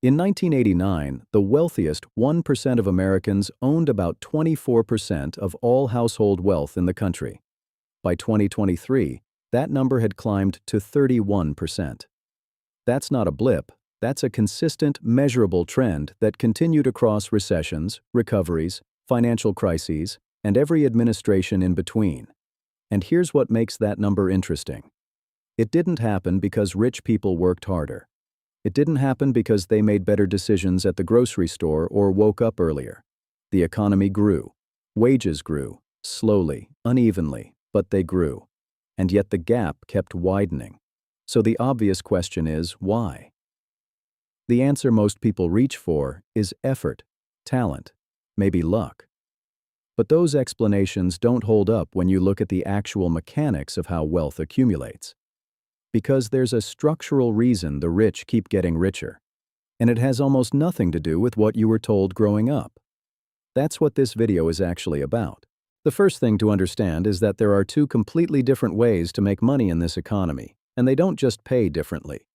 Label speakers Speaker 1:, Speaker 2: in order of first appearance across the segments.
Speaker 1: In 1989, the wealthiest 1% of Americans owned about 24% of all household wealth in the country. By 2023, that number had climbed to 31%. That's not a blip, that's a consistent, measurable trend that continued across recessions, recoveries, financial crises, and every administration in between. And here's what makes that number interesting. It didn't happen because rich people worked harder. It didn't happen because they made better decisions at the grocery store or woke up earlier. The economy grew. Wages grew, slowly, unevenly, but they grew. And yet the gap kept widening. So the obvious question is, why? The answer most people reach for is effort, talent, maybe luck. But those explanations don't hold up when you look at the actual mechanics of how wealth accumulates. Because there's a structural reason the rich keep getting richer. And it has almost nothing to do with what you were told growing up. That's what this video is actually about. The first thing to understand is that there are two completely different ways to make money in this economy, and they don't just pay differently.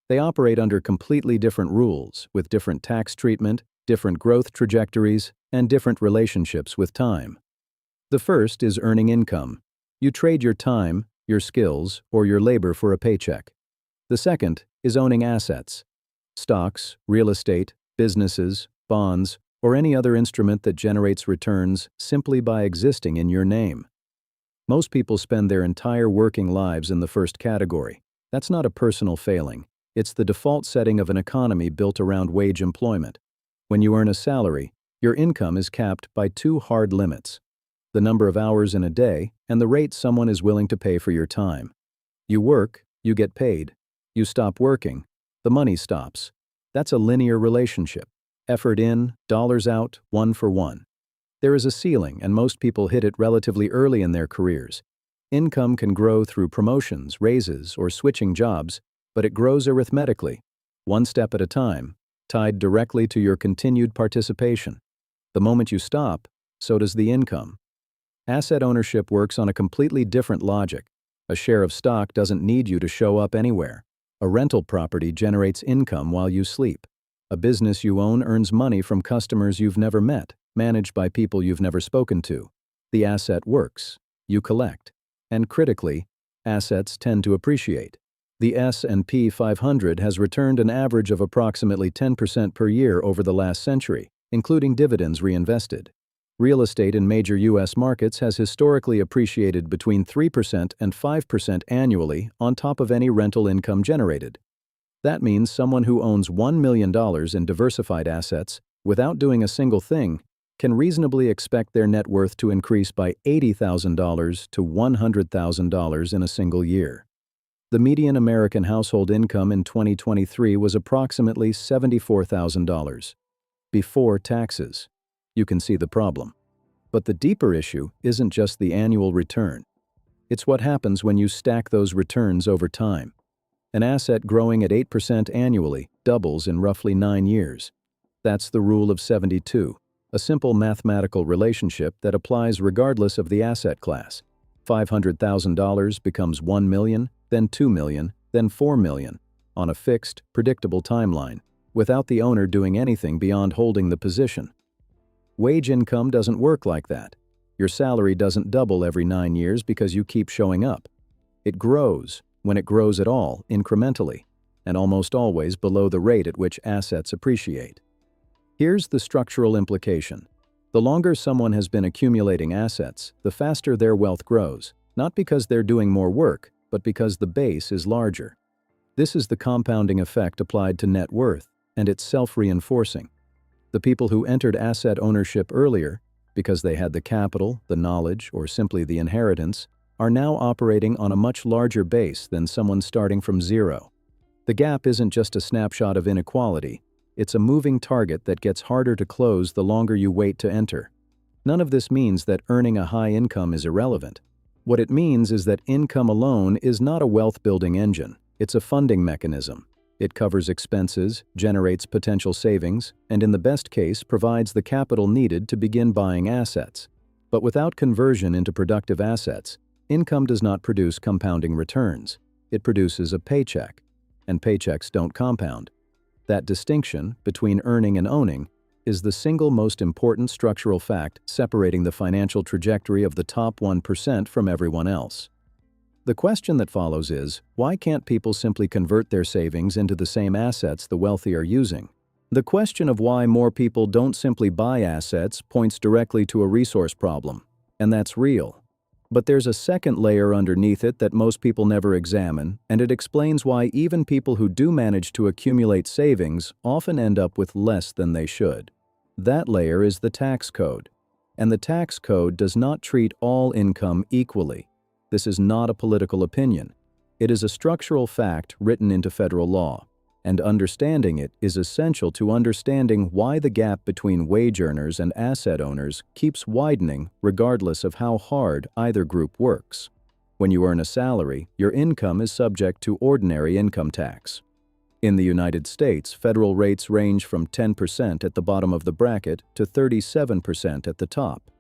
Speaker 1: They operate under completely different rules, with different tax treatment, different growth trajectories, and different relationships with time. The first is earning income. You trade your time, your skills, or your labor for a paycheck. The second is owning assets. Stocks, real estate, businesses, bonds, or any other instrument that generates returns simply by existing in your name. Most people spend their entire working lives in the first category. That's not a personal failing. It's the default setting of an economy built around wage employment. When you earn a salary, your income is capped by two hard limits: the number of hours in a day and the rate someone is willing to pay for your time. You work, you get paid. You stop working, the money stops. That's a linear relationship. Effort in, dollars out, one for one. There is a ceiling, and most people hit it relatively early in their careers. Income can grow through promotions, raises, or switching jobs, but it grows arithmetically, one step at a time, tied directly to your continued participation. The moment you stop, so does the income. Asset ownership works on a completely different logic. A share of stock doesn't need you to show up anywhere. A rental property generates income while you sleep. A business you own earns money from customers you've never met, managed by people you've never spoken to. The asset works. You collect. And critically, assets tend to appreciate. The S&P 500 has returned an average of approximately 10% per year over the last century, including dividends reinvested. Real estate in major U.S. markets has historically appreciated between 3% and 5% annually on top of any rental income generated. That means someone who owns $1 million in diversified assets, without doing a single thing, can reasonably expect their net worth to increase by $80,000 to $100,000 in a single year. The median American household income in 2023 was approximately $74,000. Before taxes. You can see the problem. But the deeper issue isn't just the annual return. It's what happens when you stack those returns over time. An asset growing at 8% annually doubles in roughly 9 years. That's the rule of 72, a simple mathematical relationship that applies regardless of the asset class. $500,000 becomes $1 million, then $2 million, then $4 million, on a fixed, predictable timeline, without the owner doing anything beyond holding the position. Wage income doesn't work like that. Your salary doesn't double every 9 years because you keep showing up. It grows, when it grows at all, incrementally, and almost always below the rate at which assets appreciate. Here's the structural implication. The longer someone has been accumulating assets, the faster their wealth grows, not because they're doing more work, but because the base is larger. This is the compounding effect applied to net worth, and it's self-reinforcing. The people who entered asset ownership earlier, because they had the capital, the knowledge, or simply the inheritance, are now operating on a much larger base than someone starting from zero. The gap isn't just a snapshot of inequality, it's a moving target that gets harder to close the longer you wait to enter. None of this means that earning a high income is irrelevant. What it means is that income alone is not a wealth-building engine, it's a funding mechanism. It covers expenses, generates potential savings, and in the best case provides the capital needed to begin buying assets. But without conversion into productive assets, income does not produce compounding returns. It produces a paycheck, and paychecks don't compound. That distinction between earning and owning is the single most important structural fact separating the financial trajectory of the top 1% from everyone else. The question that follows is, why can't people simply convert their savings into the same assets the wealthy are using? The question of why more people don't simply buy assets points directly to a resource problem, and that's real. But there's a second layer underneath it that most people never examine, and it explains why even people who do manage to accumulate savings often end up with less than they should. That layer is the tax code, and the tax code does not treat all income equally. This is not a political opinion. It is a structural fact written into federal law, and understanding it is essential to understanding why the gap between wage earners and asset owners keeps widening regardless of how hard either group works. When you earn a salary, your income is subject to ordinary income tax. In the United States, federal rates range from 10% at the bottom of the bracket to 37% at the top.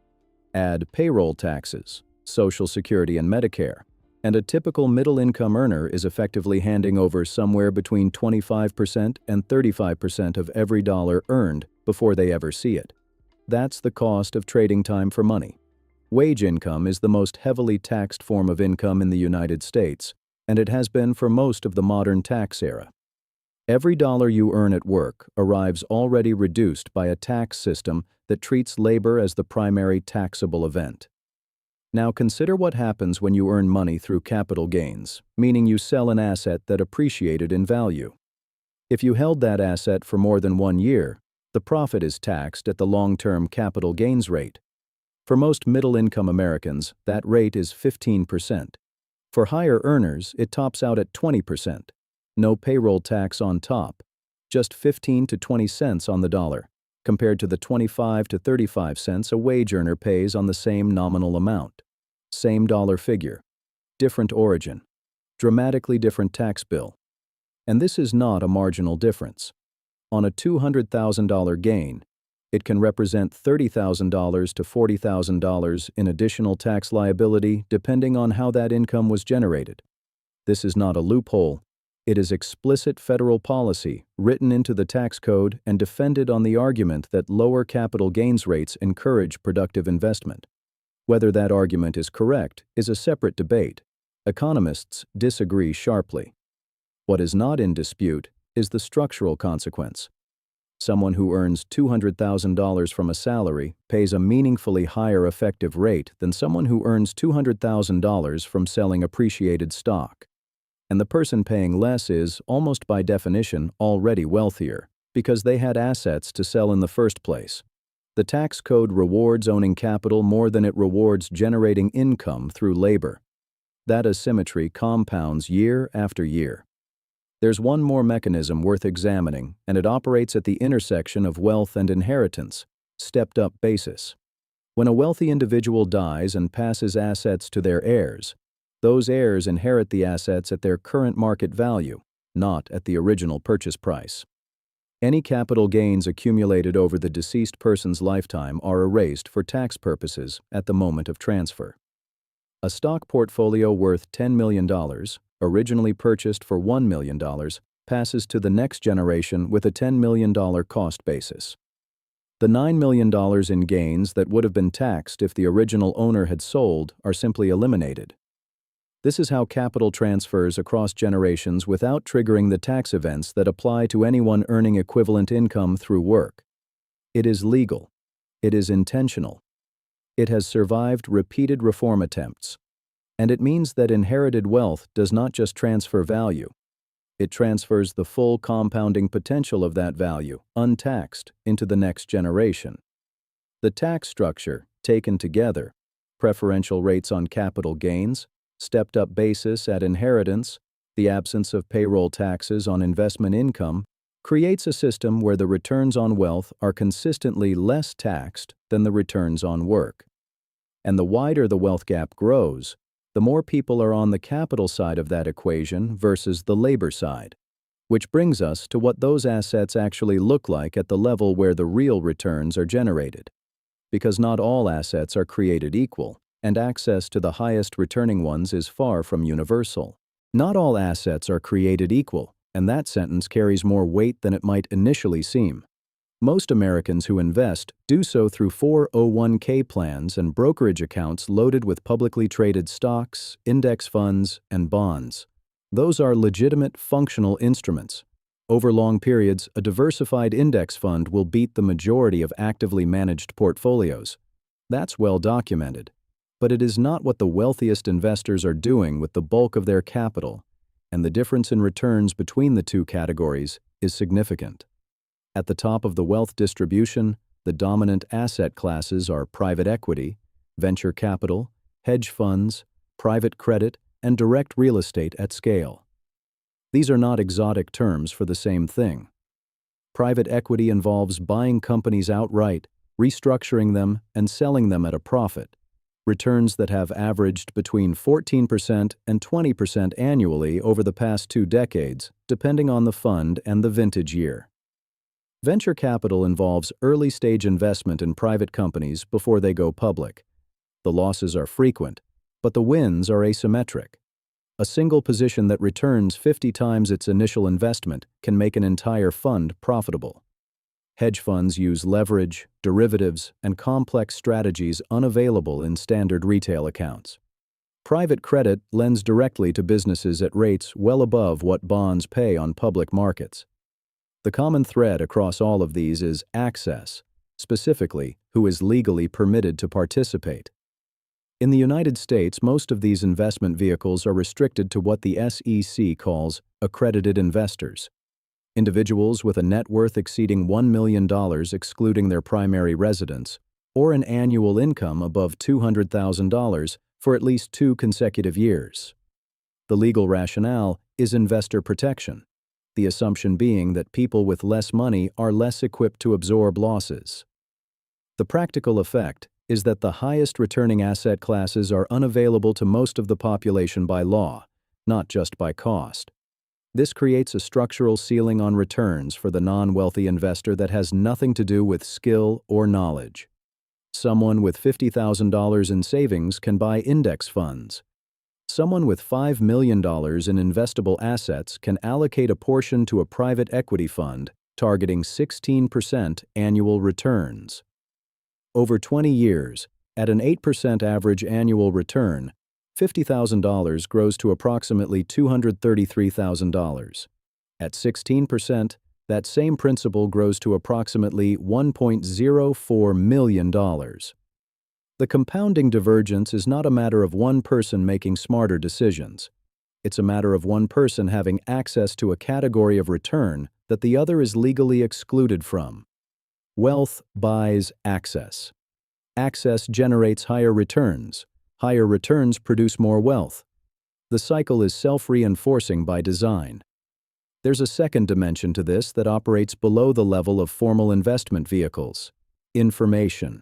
Speaker 1: Add payroll taxes, Social Security and Medicare, and a typical middle-income earner is effectively handing over somewhere between 25% and 35% of every dollar earned before they ever see it. That's the cost of trading time for money. Wage income is the most heavily taxed form of income in the United States, and it has been for most of the modern tax era. Every dollar you earn at work arrives already reduced by a tax system that treats labor as the primary taxable event. Now consider what happens when you earn money through capital gains, meaning you sell an asset that appreciated in value. If you held that asset for more than 1 year, the profit is taxed at the long-term capital gains rate. For most middle-income Americans, that rate is 15%. For higher earners, it tops out at 20%. No payroll tax on top, just 15 to 20 cents on the dollar, compared to the 25 to 35 cents a wage earner pays on the same nominal amount. Same dollar figure, different origin, dramatically different tax bill. And this is not a marginal difference. On a $200,000 gain, it can represent $30,000 to $40,000 in additional tax liability depending on how that income was generated. This is not a loophole. It is explicit federal policy written into the tax code and defended on the argument that lower capital gains rates encourage productive investment. Whether that argument is correct is a separate debate. Economists disagree sharply. What is not in dispute is the structural consequence. Someone who earns $200,000 from a salary pays a meaningfully higher effective rate than someone who earns $200,000 from selling appreciated stock. And the person paying less is, almost by definition, already wealthier, because they had assets to sell in the first place. The tax code rewards owning capital more than it rewards generating income through labor. That asymmetry compounds year after year. There's one more mechanism worth examining, and it operates at the intersection of wealth and inheritance, stepped-up basis. When a wealthy individual dies and passes assets to their heirs, those heirs inherit the assets at their current market value, not at the original purchase price. Any capital gains accumulated over the deceased person's lifetime are erased for tax purposes at the moment of transfer. A stock portfolio worth $10 million, originally purchased for $1 million, passes to the next generation with a $10 million cost basis. The $9 million in gains that would have been taxed if the original owner had sold are simply eliminated. This is how capital transfers across generations without triggering the tax events that apply to anyone earning equivalent income through work. It is legal. It is intentional. It has survived repeated reform attempts. And it means that inherited wealth does not just transfer value. It transfers the full compounding potential of that value, untaxed, into the next generation. The tax structure, taken together, preferential rates on capital gains, stepped-up basis at inheritance, the absence of payroll taxes on investment income, creates a system where the returns on wealth are consistently less taxed than the returns on work. And the wider the wealth gap grows, the more people are on the capital side of that equation versus the labor side. Which brings us to what those assets actually look like at the level where the real returns are generated. Because not all assets are created equal, and access to the highest returning ones is far from universal. Not all assets are created equal, And that sentence carries more weight than it might initially seem. Most Americans who invest do so through 401k plans and brokerage accounts loaded with publicly traded stocks, index funds, and bonds. Those are legitimate, functional instruments. Over long periods, a diversified index fund will beat the majority of actively managed portfolios. That's well documented. But it is not what the wealthiest investors are doing with the bulk of their capital, and the difference in returns between the two categories is significant. At the top of the wealth distribution, the dominant asset classes are private equity, venture capital, hedge funds, private credit, and direct real estate at scale. These are not exotic terms for the same thing. Private equity involves buying companies outright, restructuring them, and selling them at a profit, returns that have averaged between 14% and 20% annually over the past 2 decades, depending on the fund and the vintage year. Venture capital involves early-stage investment in private companies before they go public. The losses are frequent, but the wins are asymmetric. A single position that returns 50 times its initial investment can make an entire fund profitable. Hedge funds use leverage, derivatives, and complex strategies unavailable in standard retail accounts. Private credit lends directly to businesses at rates well above what bonds pay on public markets. The common thread across all of these is access, specifically, who is legally permitted to participate. In the United States, most of these investment vehicles are restricted to what the SEC calls accredited investors. Individuals with a net worth exceeding $1 million excluding their primary residence, or an annual income above $200,000 for at least 2 consecutive years. The legal rationale is investor protection, the assumption being that people with less money are less equipped to absorb losses. The practical effect is that the highest returning asset classes are unavailable to most of the population by law, not just by cost. This creates a structural ceiling on returns for the non-wealthy investor that has nothing to do with skill or knowledge. Someone with $50,000 in savings can buy index funds. Someone with $5 million in investable assets can allocate a portion to a private equity fund targeting 16% annual returns. Over 20 years, at an 8% average annual return, $50,000 grows to approximately $233,000. At 16%, that same principal grows to approximately $1.04 million. The compounding divergence is not a matter of one person making smarter decisions. It's a matter of one person having access to a category of return that the other is legally excluded from. Wealth buys access. Access generates higher returns. Higher returns produce more wealth. The cycle is self-reinforcing by design. There's a second dimension to this that operates below the level of formal investment vehicles: information.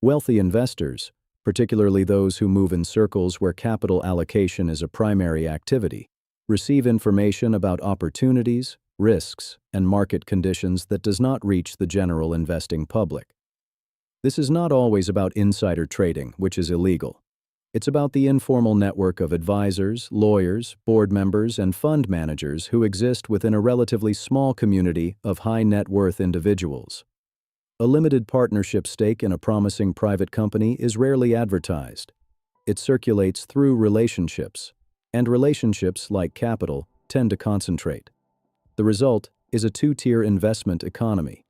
Speaker 1: Wealthy investors, particularly those who move in circles where capital allocation is a primary activity, receive information about opportunities, risks, and market conditions that does not reach the general investing public. This is not always about insider trading, which is illegal. It's about the informal network of advisors, lawyers, board members, and fund managers who exist within a relatively small community of high net worth individuals. A limited partnership stake in a promising private company is rarely advertised. It circulates through relationships, and relationships, like capital, tend to concentrate. The result is a 2-tier investment economy.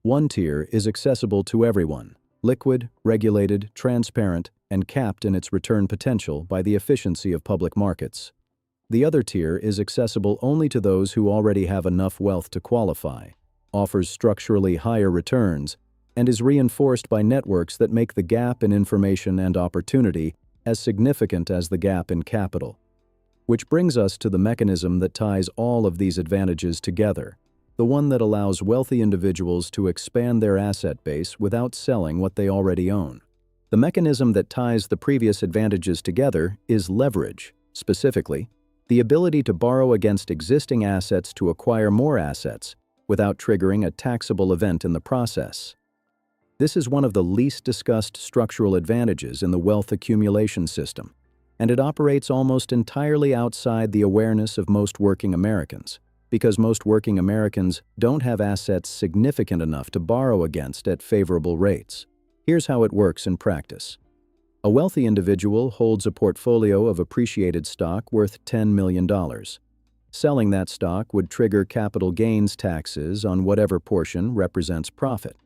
Speaker 1: One tier is accessible to everyone, liquid, regulated, transparent, and capped in its return potential by the efficiency of public markets. The other tier is accessible only to those who already have enough wealth to qualify, offers structurally higher returns, and is reinforced by networks that make the gap in information and opportunity as significant as the gap in capital. Which brings us to the mechanism that ties all of these advantages together, the one that allows wealthy individuals to expand their asset base without selling what they already own. The mechanism that ties the previous advantages together is leverage, specifically, the ability to borrow against existing assets to acquire more assets without triggering a taxable event in the process. This is one of the least discussed structural advantages in the wealth accumulation system, and it operates almost entirely outside the awareness of most working Americans. because most working Americans don't have assets significant enough to borrow against at favorable rates. Here's how it works in practice. A wealthy individual holds a portfolio of appreciated stock worth $10 million. Selling that stock would trigger capital gains taxes on whatever portion represents profit.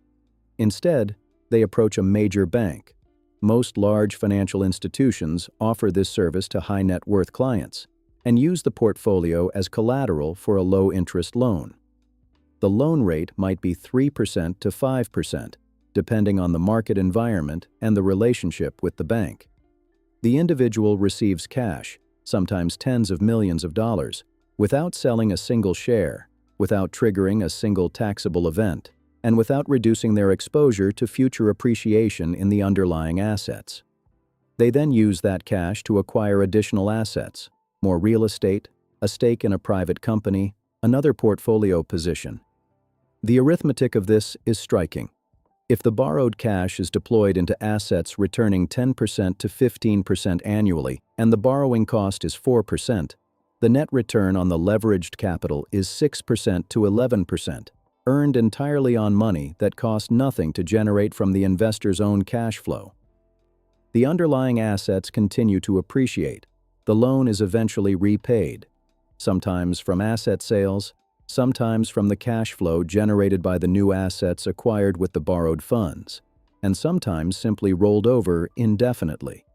Speaker 1: Instead, they approach a major bank. Most large financial institutions offer this service to high-net-worth clients and use the portfolio as collateral for a low-interest loan. The loan rate might be 3% to 5%, depending on the market environment and the relationship with the bank. The individual receives cash, sometimes tens of millions of dollars, without selling a single share, without triggering a single taxable event, and without reducing their exposure to future appreciation in the underlying assets. They then use that cash to acquire additional assets, more real estate, a stake in a private company, another portfolio position. The arithmetic of this is striking. If the borrowed cash is deployed into assets returning 10% to 15% annually, and the borrowing cost is 4%, the net return on the leveraged capital is 6% to 11%, earned entirely on money that cost nothing to generate from the investor's own cash flow. The underlying assets continue to appreciate. The loan is eventually repaid, sometimes from asset sales, sometimes from the cash flow generated by the new assets acquired with the borrowed funds, and sometimes simply rolled over indefinitely.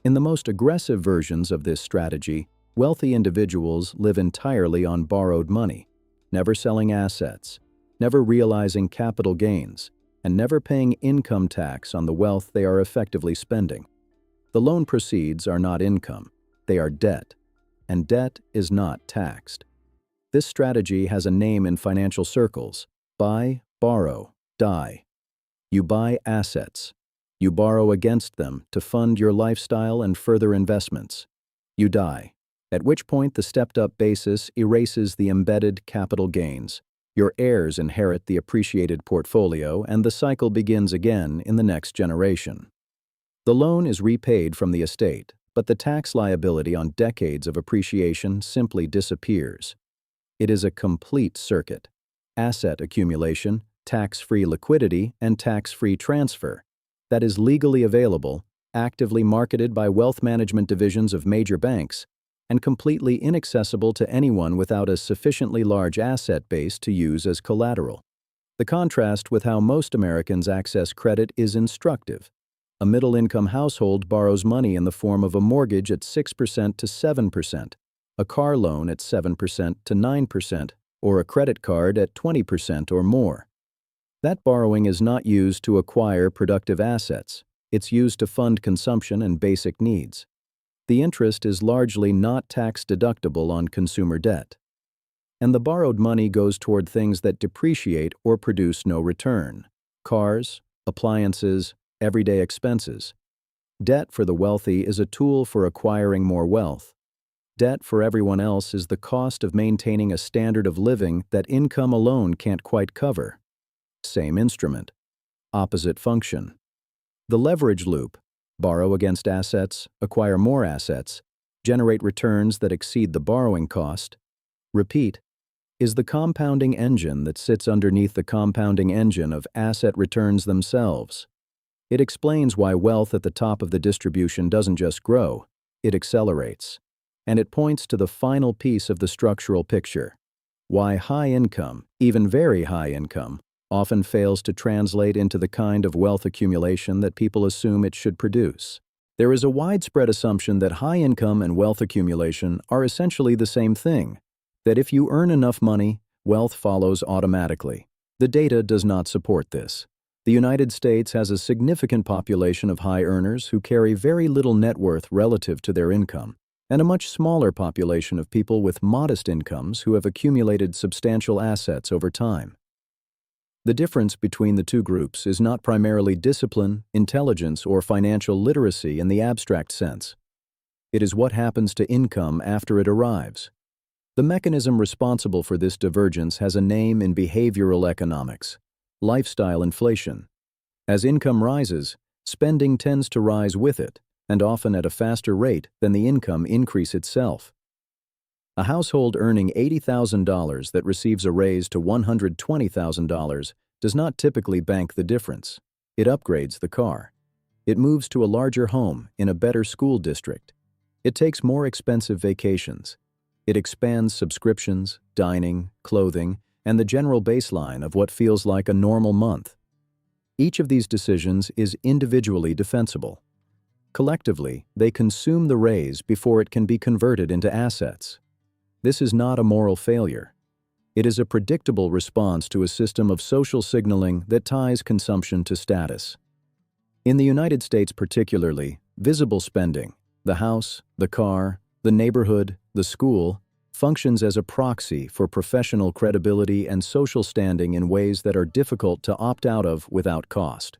Speaker 1: In the most aggressive versions of this strategy, wealthy individuals live entirely on borrowed money, never selling assets, never realizing capital gains, and never paying income tax on the wealth they are effectively spending. The loan proceeds are not income, they are debt, and debt is not taxed. This strategy has a name in financial circles: buy, borrow, die. You buy assets. You borrow against them to fund your lifestyle and further investments. You die, at which point the stepped-up basis erases the embedded capital gains. Your heirs inherit the appreciated portfolio, and the cycle begins again in the next generation. The loan is repaid from the estate, but the tax liability on decades of appreciation simply disappears. It is a complete circuit: asset accumulation, tax-free liquidity, and tax-free transfer that is legally available, actively marketed by wealth management divisions of major banks, and completely inaccessible to anyone without a sufficiently large asset base to use as collateral. The contrast with how most Americans access credit is instructive. A middle-income household borrows money in the form of a mortgage at 6% to 7%, a car loan at 7% to 9%, or a credit card at 20% or more. That borrowing is not used to acquire productive assets. It's used to fund consumption and basic needs. The interest is largely not tax-deductible on consumer debt. And the borrowed money goes toward things that depreciate or produce no return: cars, appliances, everyday expenses. Debt for the wealthy is a tool for acquiring more wealth. Debt for everyone else is the cost of maintaining a standard of living that income alone can't quite cover. Same instrument, opposite function. The leverage loop: borrow against assets, acquire more assets, generate returns that exceed the borrowing cost, repeat, is the compounding engine that sits underneath the compounding engine of asset returns themselves. It explains why wealth at the top of the distribution doesn't just grow, it accelerates. And it points to the final piece of the structural picture: why high income, even very high income, often fails to translate into the kind of wealth accumulation that people assume it should produce. There is a widespread assumption that high income and wealth accumulation are essentially the same thing, that if you earn enough money, wealth follows automatically. The data does not support this. The United States has a significant population of high earners who carry very little net worth relative to their income, and a much smaller population of people with modest incomes who have accumulated substantial assets over time. The difference between the two groups is not primarily discipline, intelligence, or financial literacy in the abstract sense. It is what happens to income after it arrives. The mechanism responsible for this divergence has a name in behavioral economics: lifestyle inflation. As income rises, spending tends to rise with it, and often at a faster rate than the income increase itself. A household earning $80,000 that receives a raise to $120,000 does not typically bank the difference. It upgrades the car. It moves to a larger home in a better school district. It takes more expensive vacations. It expands subscriptions, dining, clothing, and the general baseline of what feels like a normal month. Each of these decisions is individually defensible. Collectively, they consume the raise before it can be converted into assets. This is not a moral failure. It is a predictable response to a system of social signaling that ties consumption to status. In the United States particularly, visible spending, the house, the car, the neighborhood, the school, functions as a proxy for professional credibility and social standing in ways that are difficult to opt out of without cost.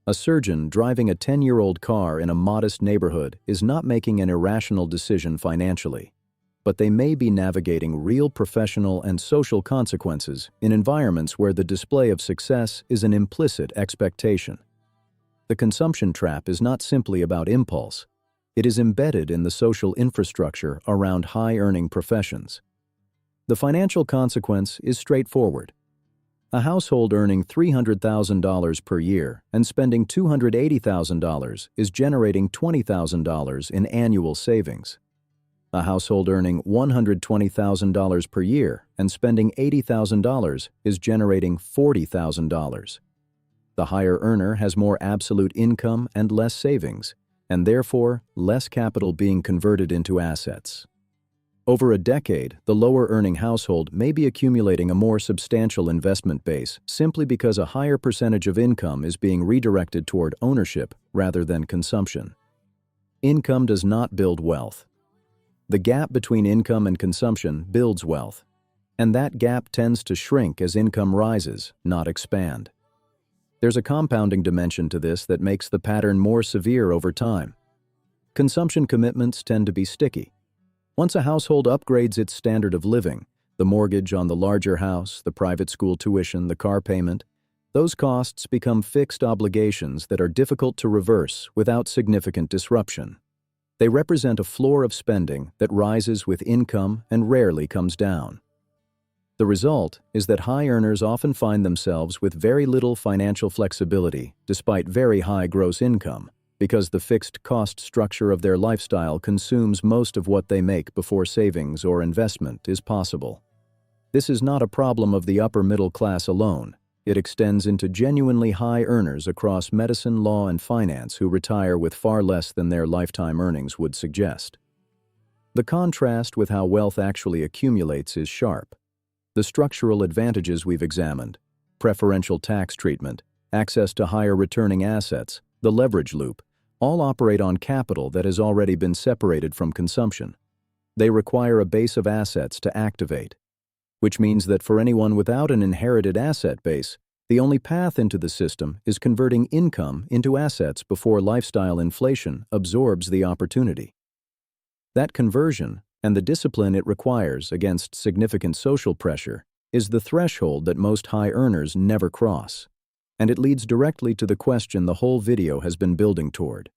Speaker 1: A surgeon driving a 10-year-old car in a modest neighborhood is not making an irrational decision financially, but they may be navigating real professional and social consequences in environments where the display of success is an implicit expectation. The consumption trap is not simply about impulse. It is embedded in the social infrastructure around high-earning professions. The financial consequence is straightforward. A household earning $300,000 per year and spending $280,000 is generating $20,000 in annual savings. A household earning $120,000 per year and spending $80,000 is generating $40,000. The higher earner has more absolute income and less savings, and therefore less capital being converted into assets. Over a decade, the lower-earning household may be accumulating a more substantial investment base simply because a higher percentage of income is being redirected toward ownership rather than consumption. Income does not build wealth. The gap between income and consumption builds wealth, and that gap tends to shrink as income rises, not expand. There's a compounding dimension to this that makes the pattern more severe over time. Consumption commitments tend to be sticky. Once a household upgrades its standard of living, the mortgage on the larger house, the private school tuition, the car payment, those costs become fixed obligations that are difficult to reverse without significant disruption. They represent a floor of spending that rises with income and rarely comes down. The result is that high earners often find themselves with very little financial flexibility despite very high gross income, because the fixed cost structure of their lifestyle consumes most of what they make before savings or investment is possible. This is not a problem of the upper middle class alone. It extends into genuinely high earners across medicine, law, and finance who retire with far less than their lifetime earnings would suggest. The contrast with how wealth actually accumulates is sharp. The structural advantages we've examined, preferential tax treatment, access to higher returning assets, the leverage loop, all operate on capital that has already been separated from consumption. They require a base of assets to activate, which means that for anyone without an inherited asset base, the only path into the system is converting income into assets before lifestyle inflation absorbs the opportunity. That conversion, and the discipline it requires against significant social pressure, is the threshold that most high earners never cross. And it leads directly to the question the whole video has been building toward.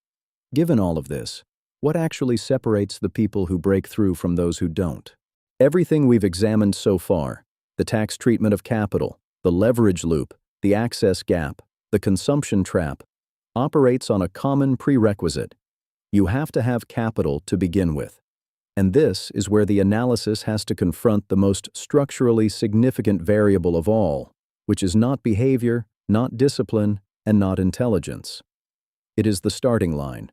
Speaker 1: Given all of this, what actually separates the people who break through from those who don't? Everything we've examined so far, the tax treatment of capital, the leverage loop, the access gap, the consumption trap, operates on a common prerequisite. You have to have capital to begin with. And this is where the analysis has to confront the most structurally significant variable of all, which is not behavior, not discipline, and not intelligence. It is the starting line.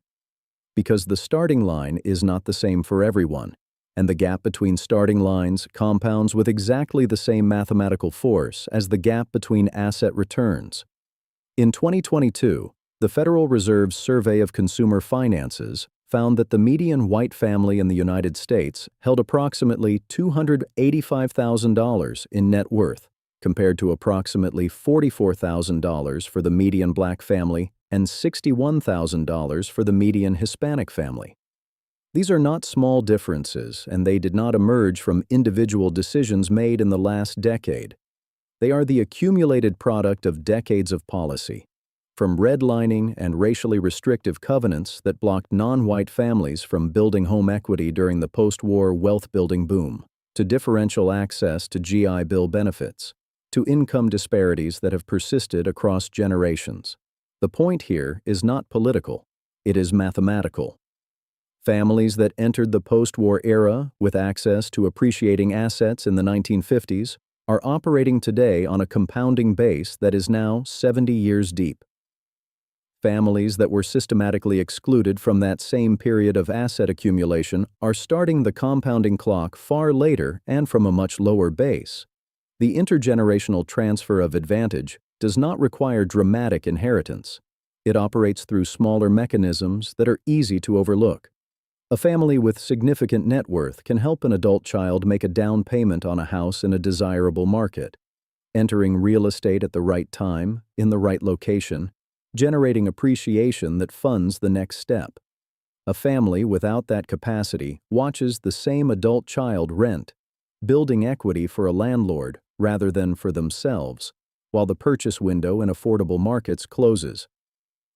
Speaker 1: Because the starting line is not the same for everyone, and the gap between starting lines compounds with exactly the same mathematical force as the gap between asset returns. In 2022, the Federal Reserve's Survey of Consumer Finances found that the median white family in the United States held approximately $285,000 in net worth, compared to approximately $44,000 for the median black family and $61,000 for the median Hispanic family. These are not small differences, and they did not emerge from individual decisions made in the last decade. They are the accumulated product of decades of policy. From redlining and racially restrictive covenants that blocked non-white families from building home equity during the post-war wealth-building boom, to differential access to GI Bill benefits, to income disparities that have persisted across generations. The point here is not political, it is mathematical. Families that entered the post-war era with access to appreciating assets in the 1950s are operating today on a compounding base that is now 70 years deep. Families that were systematically excluded from that same period of asset accumulation are starting the compounding clock far later and from a much lower base. The intergenerational transfer of advantage does not require dramatic inheritance. It operates through smaller mechanisms that are easy to overlook. A family with significant net worth can help an adult child make a down payment on a house in a desirable market, entering real estate at the right time, in the right location, generating appreciation that funds the next step. A family without that capacity watches the same adult child rent, building equity for a landlord rather than for themselves, while the purchase window in affordable markets closes.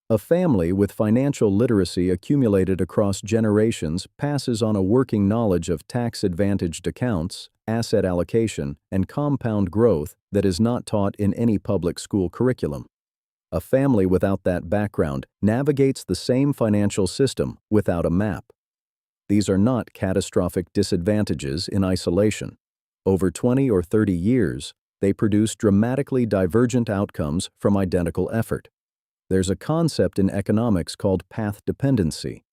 Speaker 1: A family with financial literacy accumulated across generations passes on a working knowledge of tax-advantaged accounts, asset allocation, and compound growth that is not taught in any public school curriculum. A family without that background navigates the same financial system without a map. These are not catastrophic disadvantages in isolation. Over 20 or 30 years, they produce dramatically divergent outcomes from identical effort. There's a concept in economics called path dependency,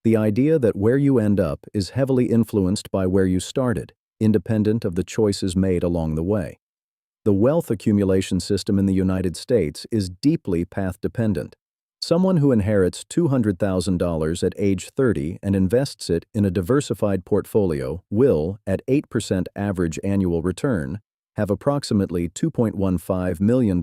Speaker 1: the idea that where you end up is heavily influenced by where you started, independent of the choices made along the way. The wealth accumulation system in the United States is deeply path-dependent. Someone who inherits $200,000 at age 30 and invests it in a diversified portfolio will, at 8% average annual return, have approximately $2.15 million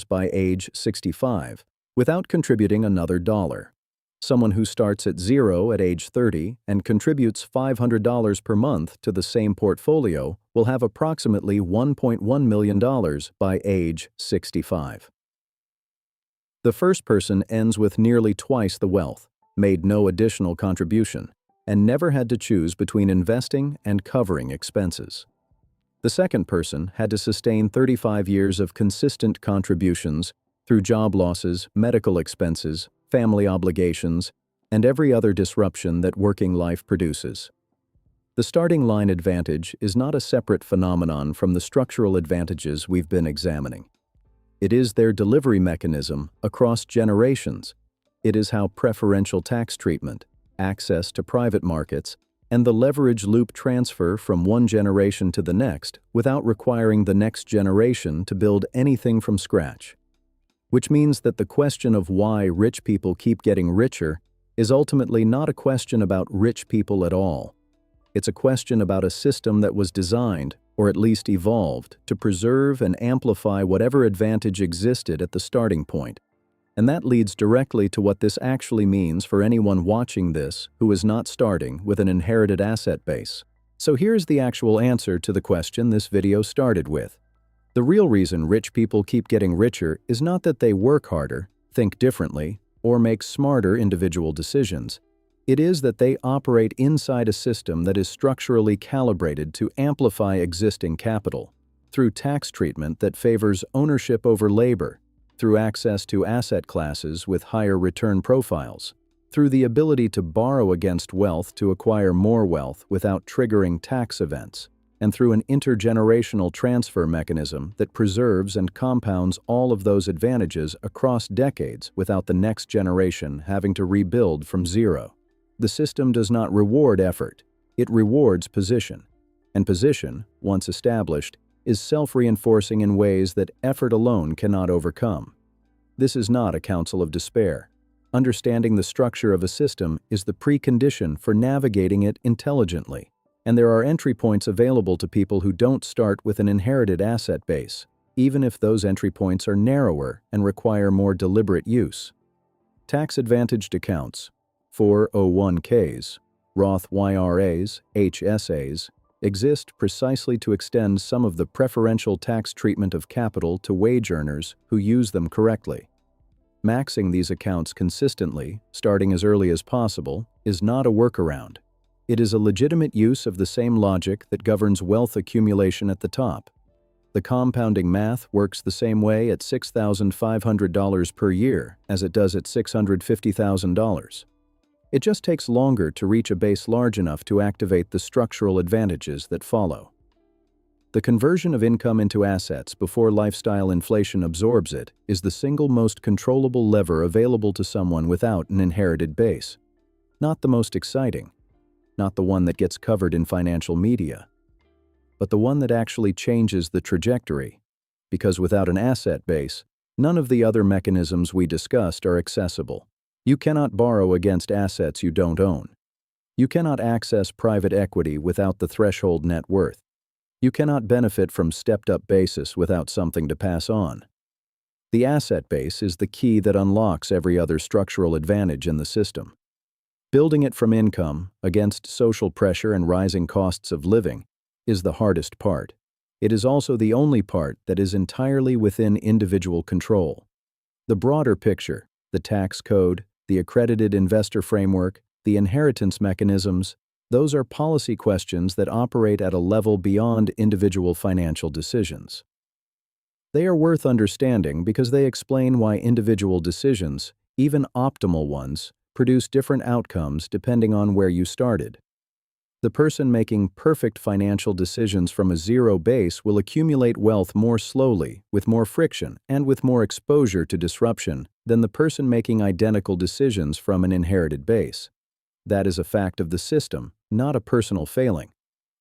Speaker 1: by age 65, without contributing another dollar. Someone who starts at zero at age 30 and contributes $500 per month to the same portfolio will have approximately $1.1 million by age 65. The first person ends with nearly twice the wealth, made no additional contribution, and never had to choose between investing and covering expenses. The second person had to sustain 35 years of consistent contributions through job losses, medical expenses, family obligations, and every other disruption that working life produces. The starting line advantage is not a separate phenomenon from the structural advantages we've been examining. It is their delivery mechanism across generations. It is how preferential tax treatment, access to private markets, and the leverage loop transfer from one generation to the next without requiring the next generation to build anything from scratch. Which means that the question of why rich people keep getting richer is ultimately not a question about rich people at all. It's a question about a system that was designed, or at least evolved, to preserve and amplify whatever advantage existed at the starting point. And that leads directly to what this actually means for anyone watching this who is not starting with an inherited asset base. So here's the actual answer to the question this video started with. The real reason rich people keep getting richer is not that they work harder, think differently, or make smarter individual decisions. It is that they operate inside a system that is structurally calibrated to amplify existing capital, through tax treatment that favors ownership over labor, through access to asset classes with higher return profiles, through the ability to borrow against wealth to acquire more wealth without triggering tax events, and through an intergenerational transfer mechanism that preserves and compounds all of those advantages across decades without the next generation having to rebuild from zero. The system does not reward effort, it rewards position. And position, once established, is self-reinforcing in ways that effort alone cannot overcome. This is not a counsel of despair. Understanding the structure of a system is the precondition for navigating it intelligently. And there are entry points available to people who don't start with an inherited asset base, even if those entry points are narrower and require more deliberate use. Tax-advantaged accounts, 401ks, Roth IRAs, HSAs, exist precisely to extend some of the preferential tax treatment of capital to wage earners who use them correctly. Maxing these accounts consistently, starting as early as possible, is not a workaround. It is a legitimate use of the same logic that governs wealth accumulation at the top. The compounding math works the same way at $6,500 per year as it does at $650,000. It just takes longer to reach a base large enough to activate the structural advantages that follow. The conversion of income into assets before lifestyle inflation absorbs it is the single most controllable lever available to someone without an inherited base. Not the most exciting, not the one that gets covered in financial media, but the one that actually changes the trajectory, because without an asset base, none of the other mechanisms we discussed are accessible. You cannot borrow against assets you don't own. You cannot access private equity without the threshold net worth. You cannot benefit from stepped-up basis without something to pass on. The asset base is the key that unlocks every other structural advantage in the system. Building it from income, against social pressure and rising costs of living, is the hardest part. It is also the only part that is entirely within individual control. The broader picture, the tax code, the accredited investor framework, the inheritance mechanisms, those are policy questions that operate at a level beyond individual financial decisions. They are worth understanding because they explain why individual decisions, even optimal ones, produce different outcomes depending on where you started. The person making perfect financial decisions from a zero base will accumulate wealth more slowly, with more friction, and with more exposure to disruption than the person making identical decisions from an inherited base. That is a fact of the system, not a personal failing.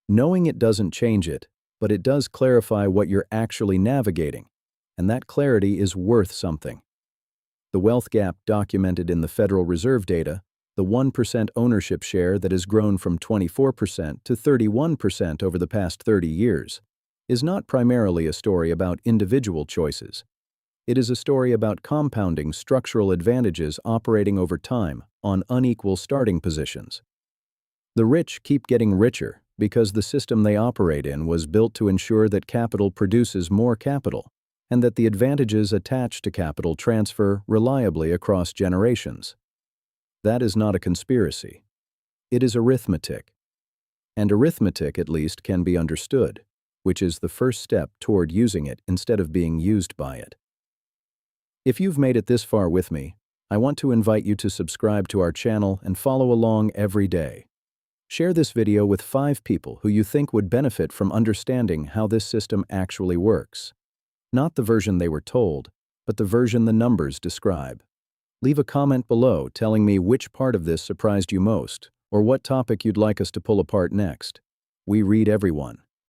Speaker 1: Knowing it doesn't change it, but it does clarify what you're actually navigating, and that clarity is worth something. The wealth gap documented in the Federal Reserve data, the 1% ownership share that has grown from 24% to 31% over the past 30 years, is not primarily a story about individual choices. It is a story about compounding structural advantages operating over time on unequal starting positions. The rich keep getting richer because the system they operate in was built to ensure that capital produces more capital, and that the advantages attached to capital transfer reliably across generations. That is not a conspiracy. It is arithmetic. And arithmetic, at least, can be understood, which is the first step toward using it instead of being used by it. If you've made it this far with me, I want to invite you to subscribe to our channel and follow along every day. Share this video with 5 people who you think would benefit from understanding how this system actually works. Not the version they were told, but the version the numbers describe. Leave a comment below telling me which part of this surprised you most, or what topic you'd like us to pull apart next. We read everyone.